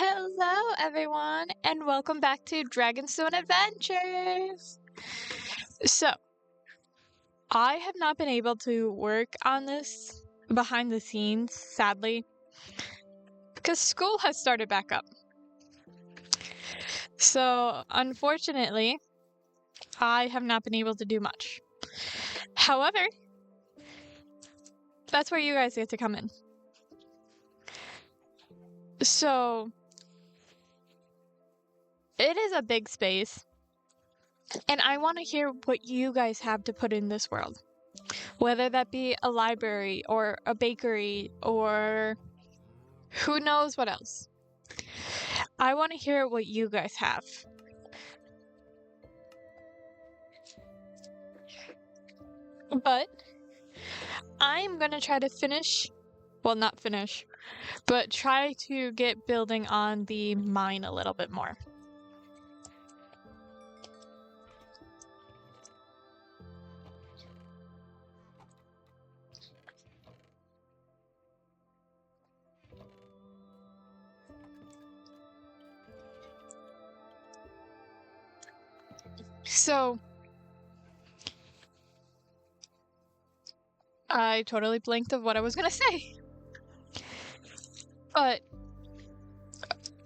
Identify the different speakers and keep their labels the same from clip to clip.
Speaker 1: Hello, everyone, and welcome back to Dragonstone Adventures. So, I have not been able to work on this behind the scenes, sadly, because school has started back up. So, unfortunately, I have not been able to do much. However, that's where you guys get to come in. So, it is a big space, and I want to hear what you guys have to put in this world. Whether that be a library or a bakery or who knows what else. I want to hear what you guys have. But I'm going to try to not finish, but try to get building on the mine a little bit more. So, I totally blanked of what I was going to say. But,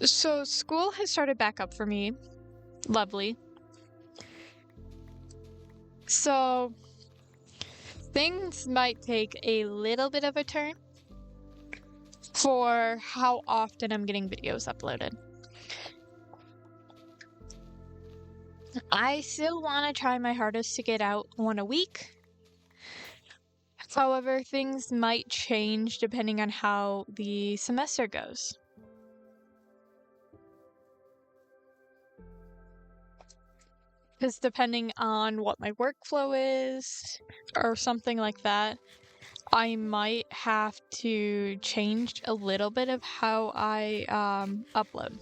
Speaker 1: so school has started back up for me. Lovely. So, things might take a little bit of a turn for how often I'm getting videos uploaded. I still want to try my hardest to get out one a week. However, things might change depending on how the semester goes. Because depending on what my workflow is, or something like that, I might have to change a little bit of how I upload.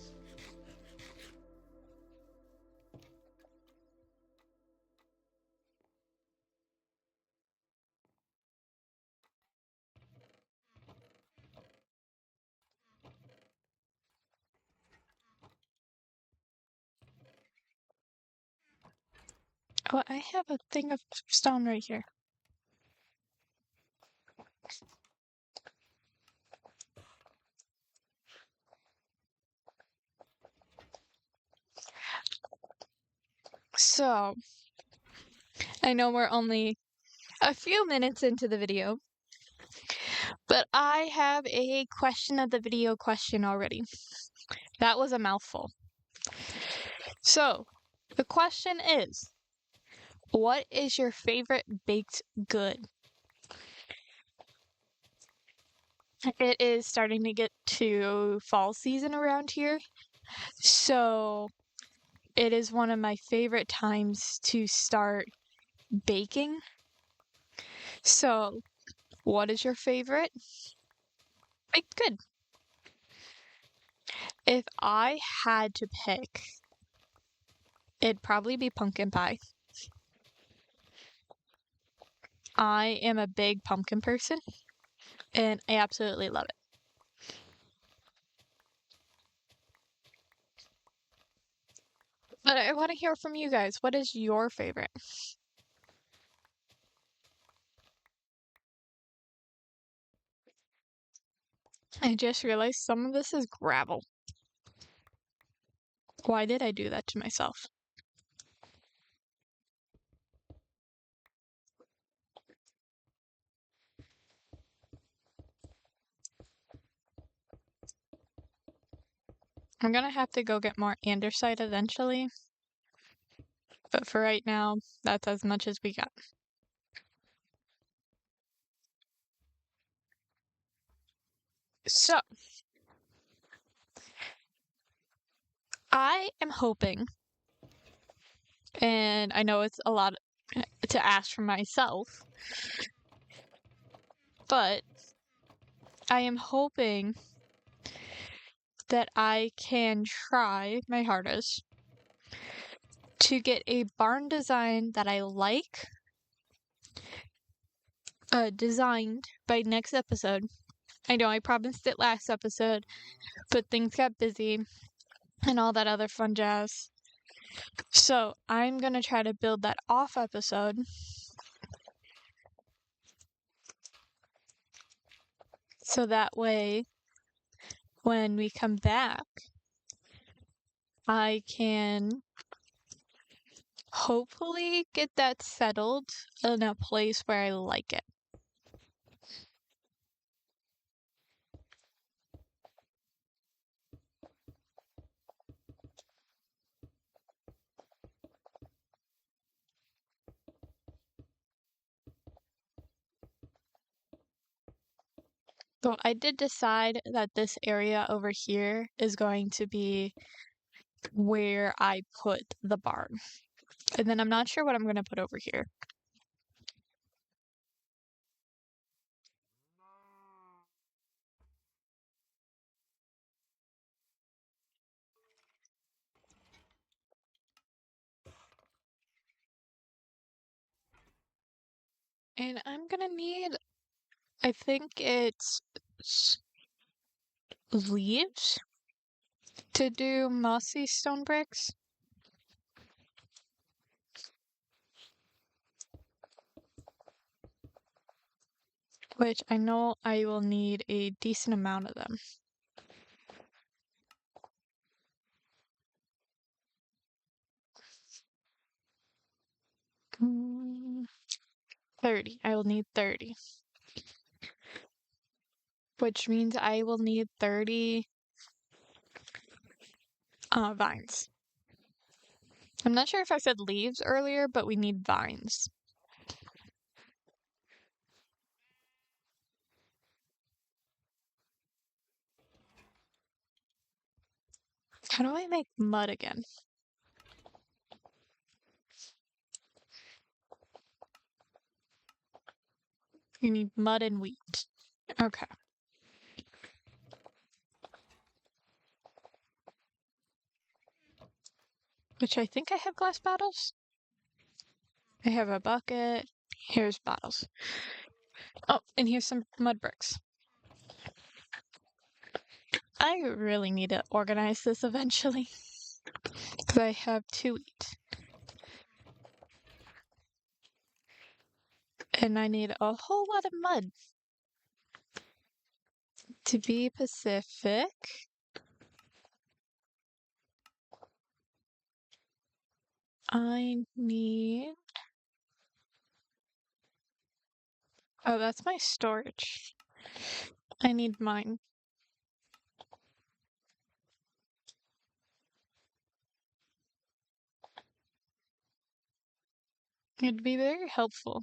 Speaker 1: Oh, I have a thing of stone right here. So, I know we're only a few minutes into the video, but I have a question of the video question already. That was a mouthful. So, the question is, what is your favorite baked good? It is starting to get to fall season around here, so it is one of my favorite times to start baking. So, what is your favorite baked good? If I had to pick, it'd probably be pumpkin pie. I am a big pumpkin person, and I absolutely love it. But I want to hear from you guys. What is your favorite? I just realized some of this is gravel. Why did I do that to myself? I'm gonna have to go get more andesite eventually. But for right now, that's as much as we got. So, I am hoping, and I know it's a lot to ask for myself, but I am hoping that I can try my hardest to get a barn design that I like, designed by next episode, I know I promised it last episode, but things got busy and all that other fun jazz. So I'm gonna try to build that off episode. So that way, when we come back, I can hopefully get that settled in a place where I like it. So I did decide that this area over here is going to be where I put the barn. And then I'm not sure what I'm going to put over here. And I'm going to need, I think it's leaves to do mossy stone bricks. Which I know I will need a decent amount of them. Mm, 30. I will need 30. Which means I will need 30 vines. I'm not sure if I said leaves earlier, but we need vines. How do I make mud again? You need mud and wheat. Okay. Which I think I have glass bottles. I have a bucket. Here's bottles. Oh, and here's some mud bricks. I really need to organize this eventually. Because I have to eat. And I need a whole lot of mud. To be Pacific, I need... Oh, that's my storage. I need mine. It'd be very helpful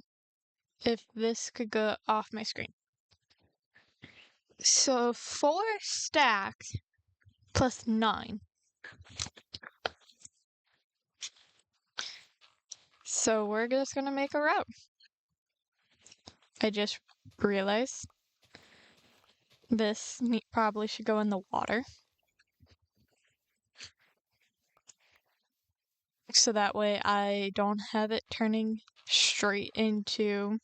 Speaker 1: if this could go off my screen. So 4 stacks plus 9. So we're just gonna make a route. I just realized this probably should go in the water. So that way I don't have it turning straight into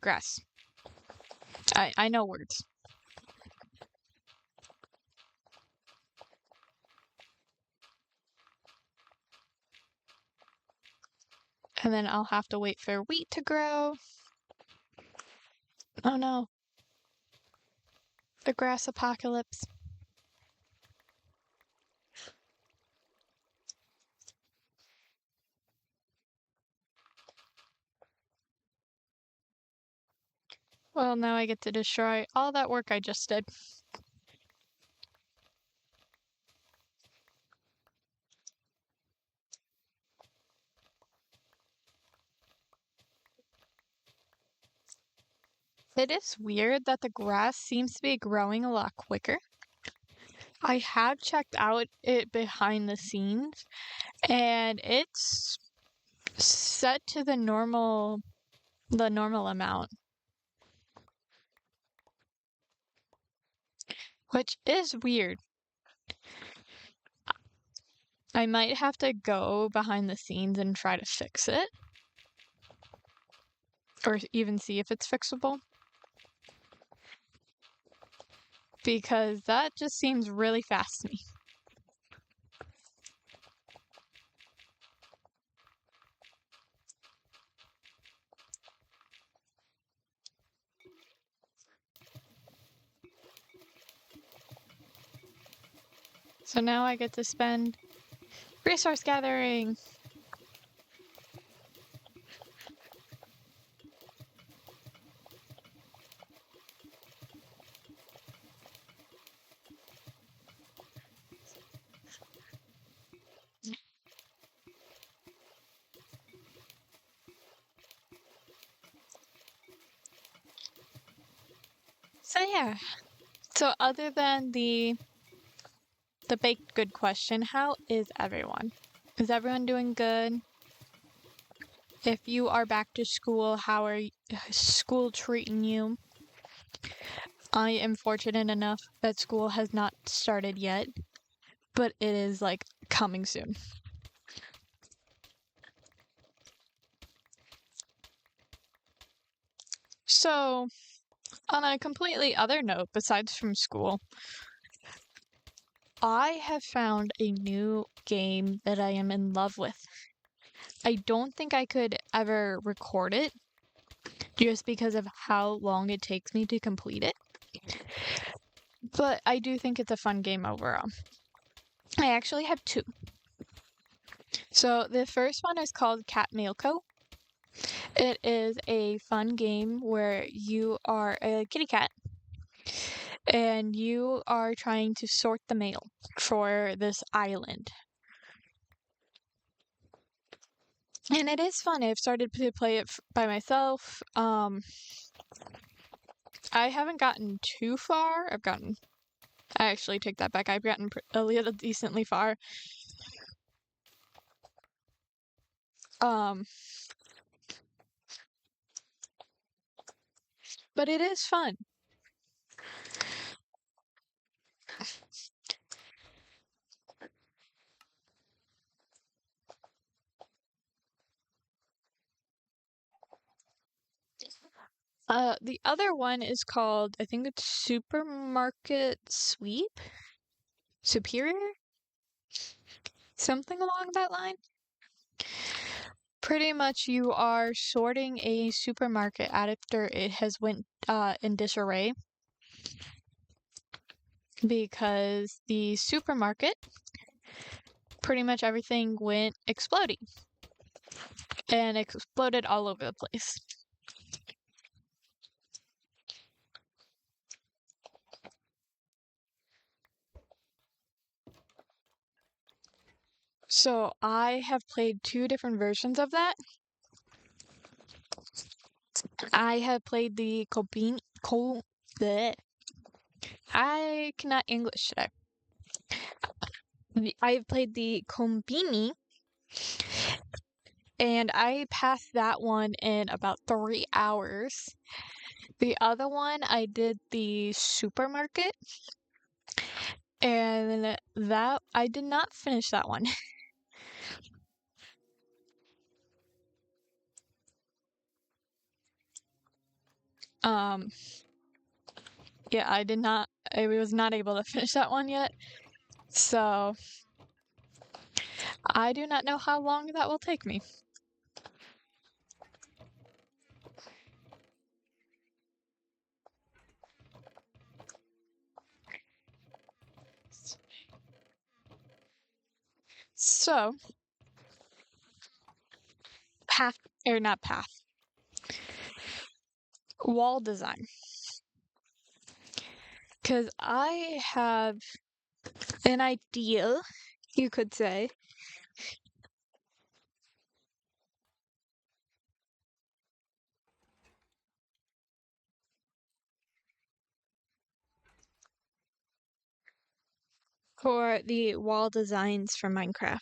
Speaker 1: grass. I know words. And then I'll have to wait for wheat to grow. Oh no. The grass apocalypse. Well, now I get to destroy all that work I just did. It is weird that the grass seems to be growing a lot quicker. I have checked out it behind the scenes, and it's set to the normal amount. Which is weird. I might have to go behind the scenes and try to fix it. Or even see if it's fixable. because that just seems really fast to me. So now I get to spend resource gathering. So yeah. So other than the baked good question, how is everyone? Is everyone doing good? If you are back to school, how are school treating you? I am fortunate enough that school has not started yet, but it is like coming soon. So, on a completely other note, besides from school, I have found a new game that I am in love with. I don't think I could ever record it just because of how long it takes me to complete it. But I do think it's a fun game overall. I actually have two. So the first one is called Cat Mail Co. It is a fun game where you are a kitty cat and you are trying to sort the mail for this island. And it is fun. I've started to play it by myself. I haven't gotten too far. I actually take that back. I've gotten a little decently far. Um, but it is fun. The other one is called, I think it's Supermarket Sweep? Superior? Something along that line. Pretty much you are sorting a supermarket after it has went in disarray because the supermarket, pretty much everything went exploding and exploded all over the place. So I have played two different versions of that. I have played the I cannot English today. I have played the Combini, and I passed that one in about 3 hours. The other one, I did the supermarket, and that I did not finish that one. um, yeah, I was not able to finish that one yet. So I do not know how long that will take me. So, path, or not path, wall design. Because I have an idea, you could say, for the wall designs for Minecraft.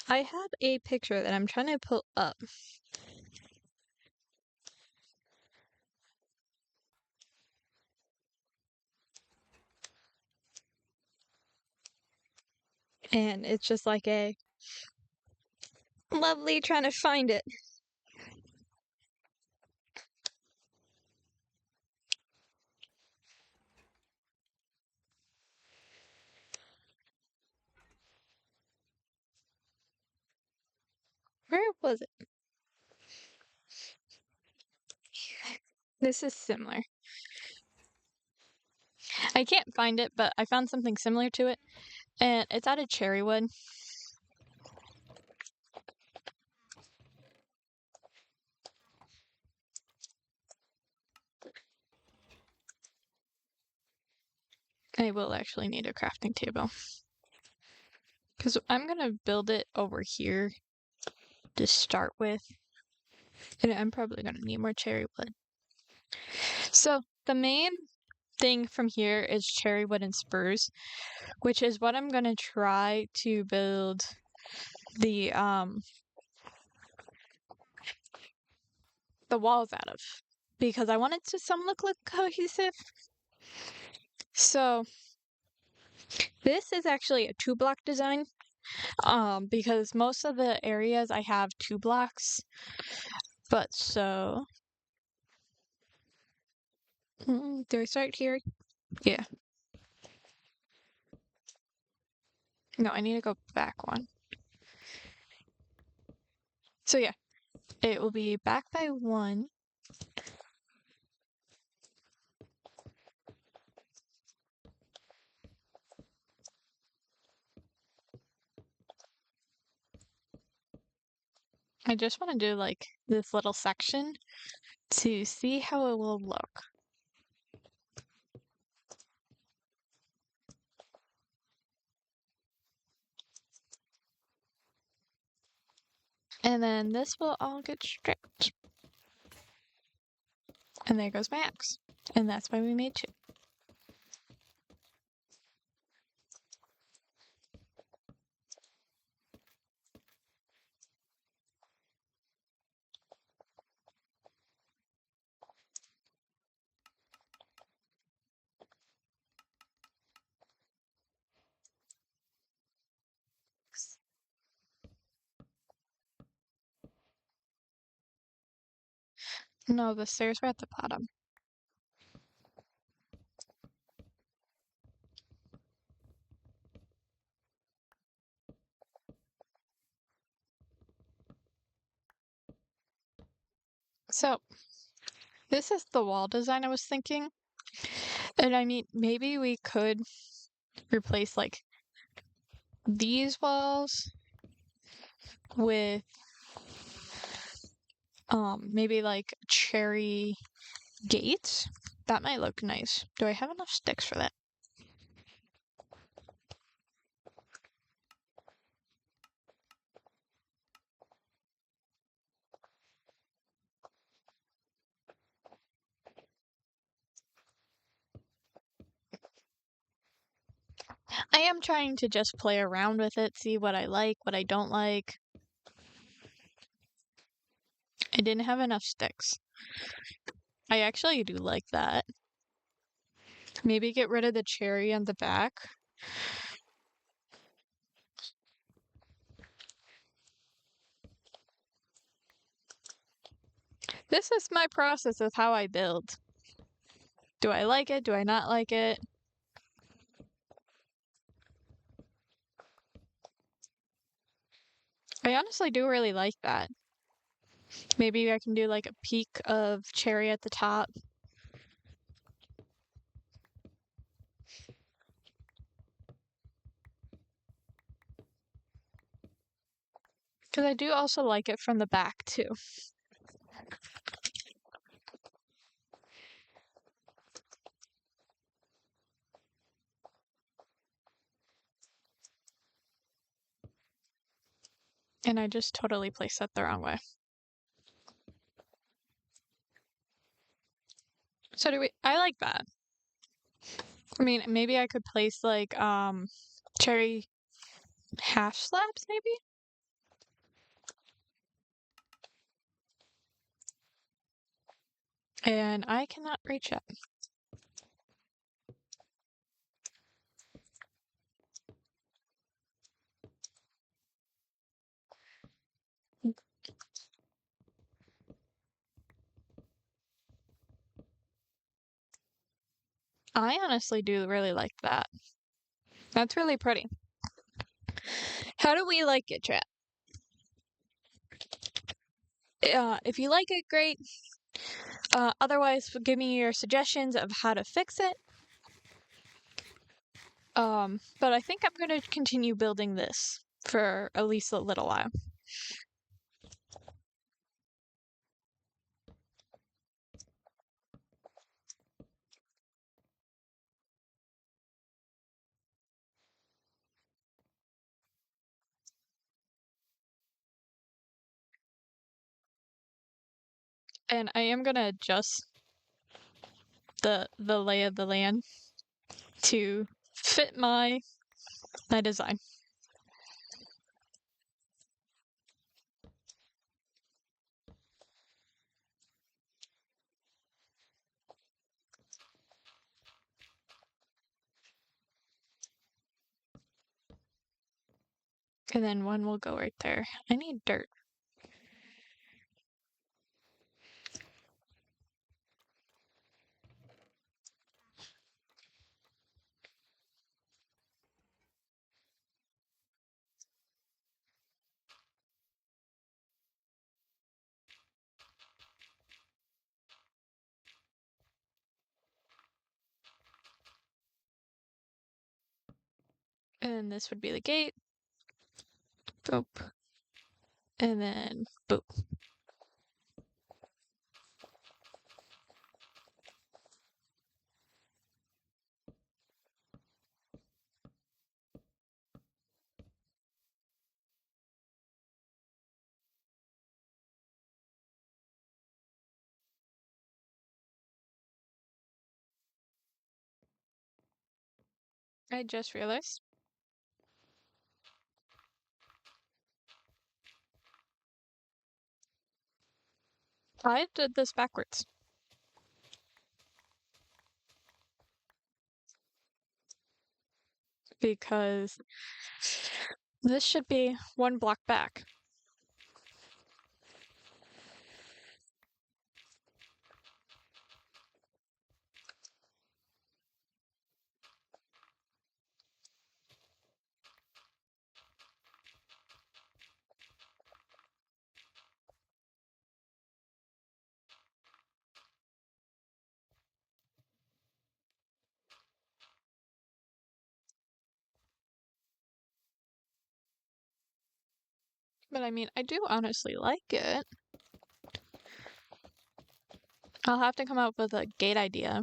Speaker 1: I have a picture that I'm trying to pull up. And it's just like a Lovely, trying to find it. Where was it? This is similar. I can't find it, but I found something similar to it, and it's out of cherry wood. I will actually need a crafting table. Because I'm going to build it over here to start with. And I'm probably going to need more cherry wood. So the main thing from here is cherry wood and spruce, which is what I'm going to try to build the walls out of. Because I want it to some look cohesive. So this is actually a 2-block design. Because most of the areas I have 2 blocks. But so do I start here? Yeah. No, I need to go back one. So yeah, it will be back by 1. I just want to do like this little section to see how it will look. And then this will all get stripped. And there goes my axe. And that's why we made 2. No, the stairs were at the bottom. So, this is the wall design I was thinking. And I mean, maybe we could replace like these walls with maybe like cherry gates. That might look nice. Do I have enough sticks for that? I am trying to just play around with it, see what I like, what I don't like. I didn't have enough sticks. I actually do like that. Maybe get rid of the cherry on the back. This is my process of how I build. Do I like it? Do I not like it? I honestly do really like that. Maybe I can do like a peak of cherry at the top. Because I do also like it from the back too. And I just totally placed that the wrong way. So I like that. I mean, maybe I could place like cherry half slabs maybe? And I cannot reach it. I honestly do really like that. That's really pretty. How do we like it, chat? If you like it, great. Otherwise, give me your suggestions of how to fix it. But I think I'm going to continue building this for at least a little while. And I am going to adjust the lay of the land to fit my design. And then one will go right there. I need dirt. And this would be the gate. Boop. And then boop. I just realized I did this backwards. Because this should be one block back. But I mean, I do honestly like it. I'll have to come up with a gate idea.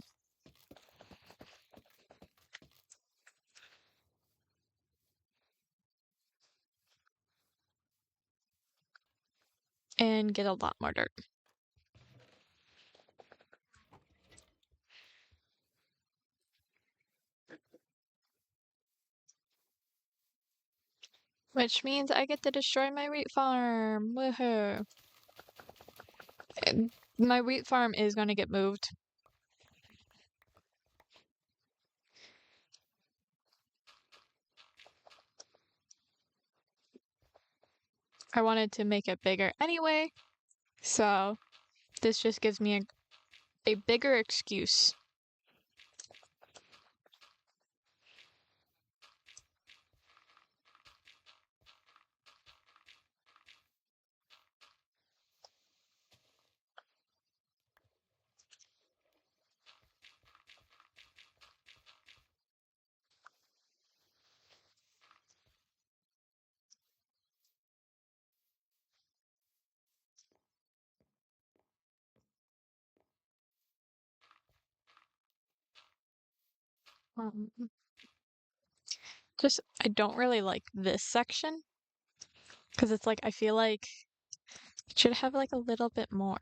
Speaker 1: And get a lot more dirt. Which means I get to destroy my wheat farm. Woohoo. And my wheat farm is going to get moved. I wanted to make it bigger anyway, so this just gives me a bigger excuse. Um, just, I don't really like this section. Because it's like, I feel like it should have like a little bit more.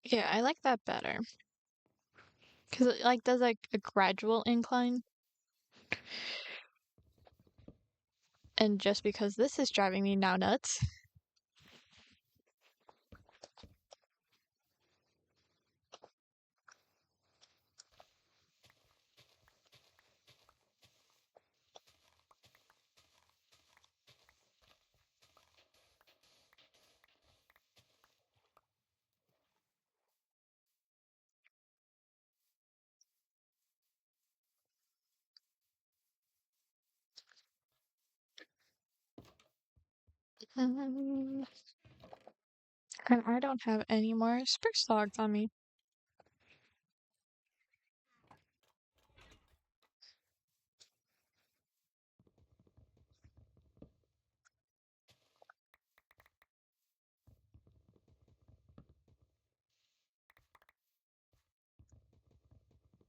Speaker 1: Yeah, I like that better. Because it like does like a gradual incline. And just because this is driving me now nuts. And I don't have any more spruce logs on me.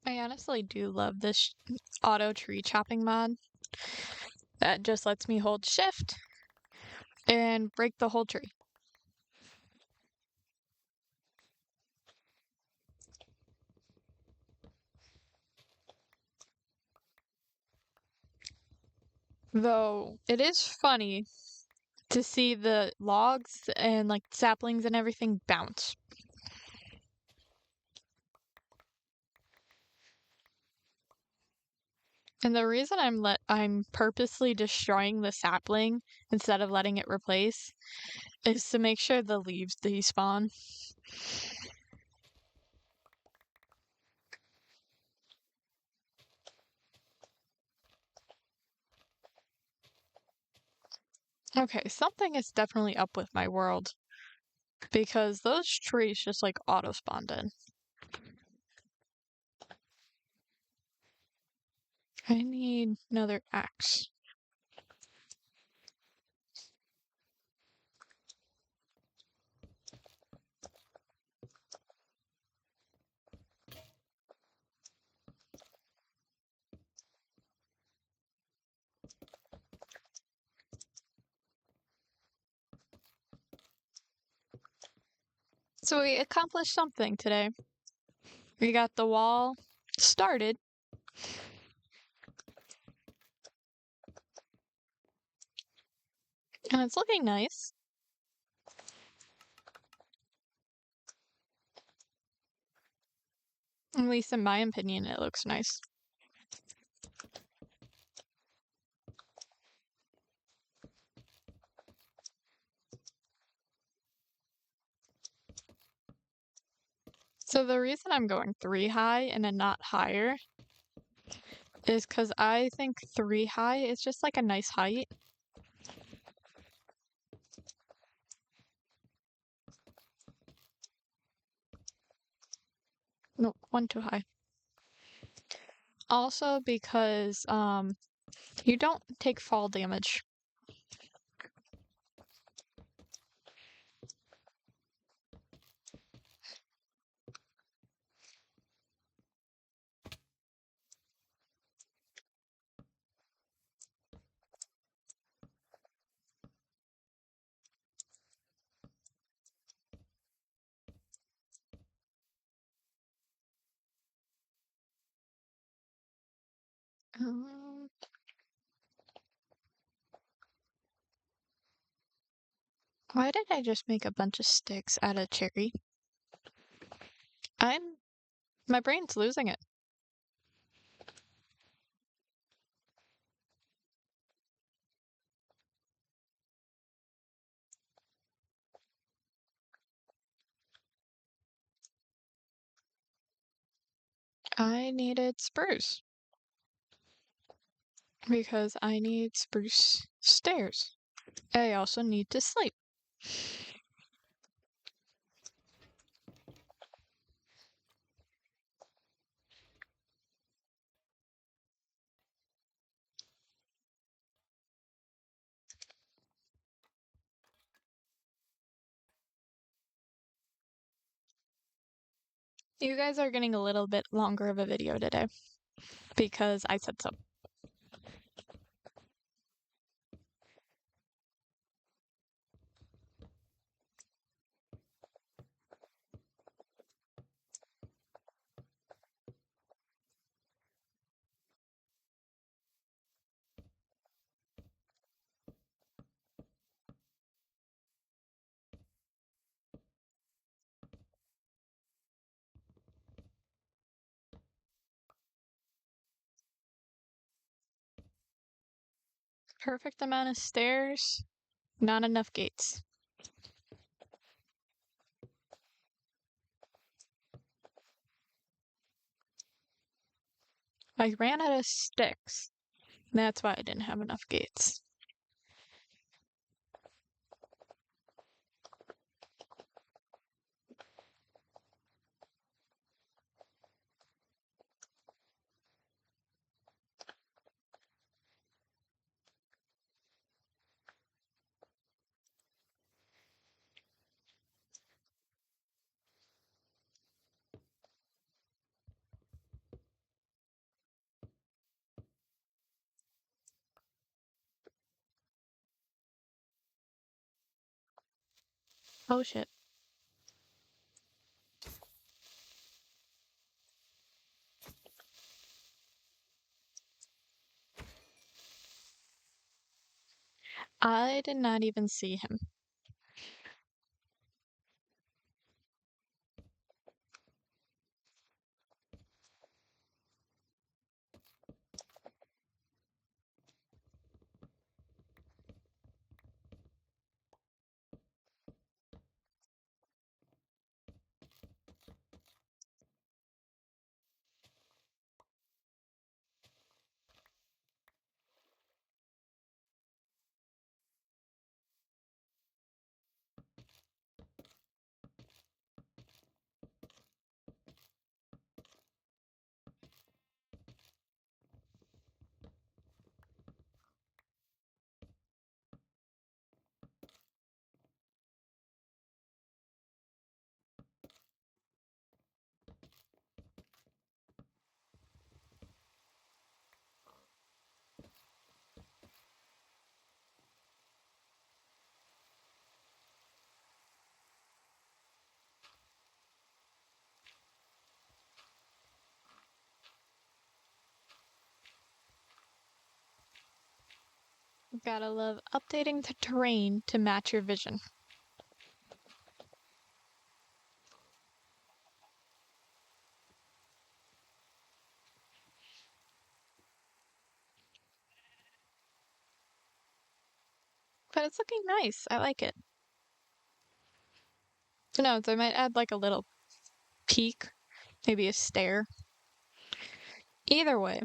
Speaker 1: I honestly do love this auto tree chopping mod. That just lets me hold shift and break the whole tree. Though it is funny to see the logs and like saplings and everything bounce. And the reason I'm purposely destroying the sapling instead of letting it replace is to make sure the leaves despawn. Okay, something is definitely up with my world because those trees just like auto spawned in. I need another axe. So we accomplished something today. We got the wall started. And it's looking nice. At least in my opinion, it looks nice. So the reason I'm going 3 high and then not higher is because I think 3 high is just like a nice height. No, 1 too high. Also because you don't take fall damage. Um, why did I just make a bunch of sticks out of cherry? My brain's losing it. I needed spruce because I need spruce stairs. I also need to sleep. You guys are getting a little bit longer of a video today because I said so. Perfect amount of stairs, not enough gates. I ran out of sticks. That's why I didn't have enough gates. Oh shit. I did not even see him. Gotta love updating the terrain to match your vision. But it's looking nice. I like it. Who knows? I might add like a little peak, maybe a stair. Either way,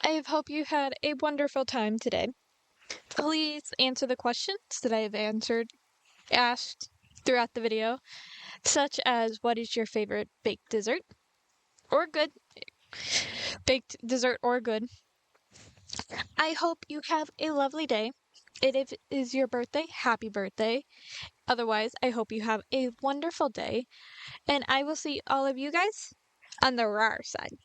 Speaker 1: I hope you had a wonderful time today. Please answer the questions that I have asked throughout the video, such as what is your favorite baked dessert? Or good. Baked dessert or good. I hope you have a lovely day. If it is your birthday, happy birthday. Otherwise, I hope you have a wonderful day. And I will see all of you guys on the RAR side.